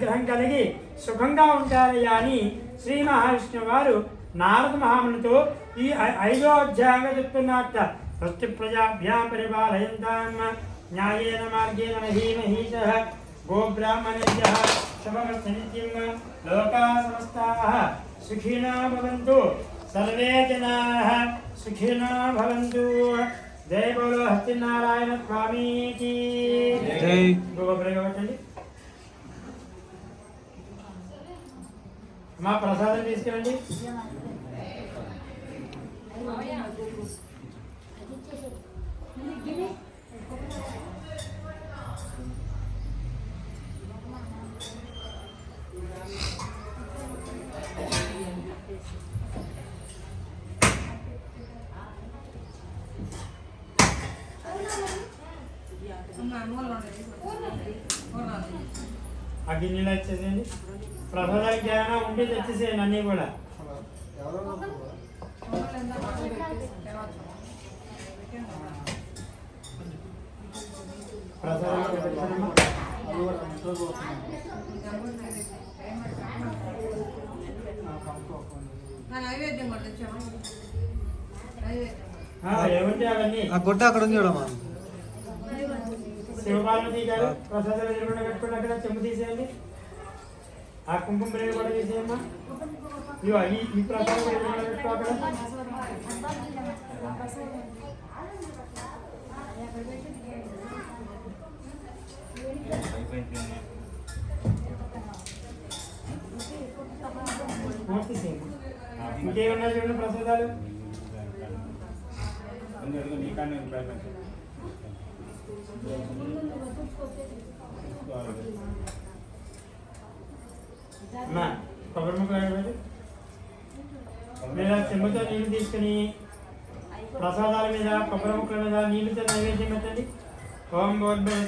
అనుగ్రహం కలిగి సుఖంగా ఉంటారయ్యా అని శ్రీ మహావిష్ణువు వారు నారద మహామునితో ఈ 5వ అధ్యాయంగా చెప్తున్నట్ట. స్వస్తి ప్రజాభ్యాం పరిపాలయంతాం న్యాయేన మార్గేణ మహీమహీషః గోబ్రాహ్మణేభ్యः శుభమస్తు నిత్యం లోకాः సమస్తాः సుఖినో భవంతు సర్వే జనాः సుఖినో భవంతు. జై బోలో హస్తినారాయణ స్వామికి జై. గోబ్రగవటండి మా ప్రసాదం తీసుకెళ్ళండి. ఆ గిన్నెలో వచ్చేసేయండి. ప్రసాదానికి ఏమైనా ఉంటే తెచ్చేసేయండి అన్నీ కూడా. ఏమంటే అవన్నీ గుడ్డ అక్కడ ఉంది చూడమ్మా. శివపార్వతి గారు ప్రసాదాలు ఎదురుకుండా పెట్టుకుని అక్కడ చెంబు తీసేయండి. ఆ కుంకుమ బ్రేక్ కూడా తీసేయమ్మా. ఇవో ఈ ప్రసాదం ఎదురుకుండా పెట్టుకో అక్కడ. ఇంకేమన్నా చూడండి ప్రసాదాలు. కొబ్బరి ముక్కలు లేదా చెంబుతో నీళ్ళు తీసుకుని ప్రసాదాల మీద కొబ్బరి ముక్కల మీద నీళ్ళతో నైవేద్యం పెట్టండి. ఓం భూర్భువః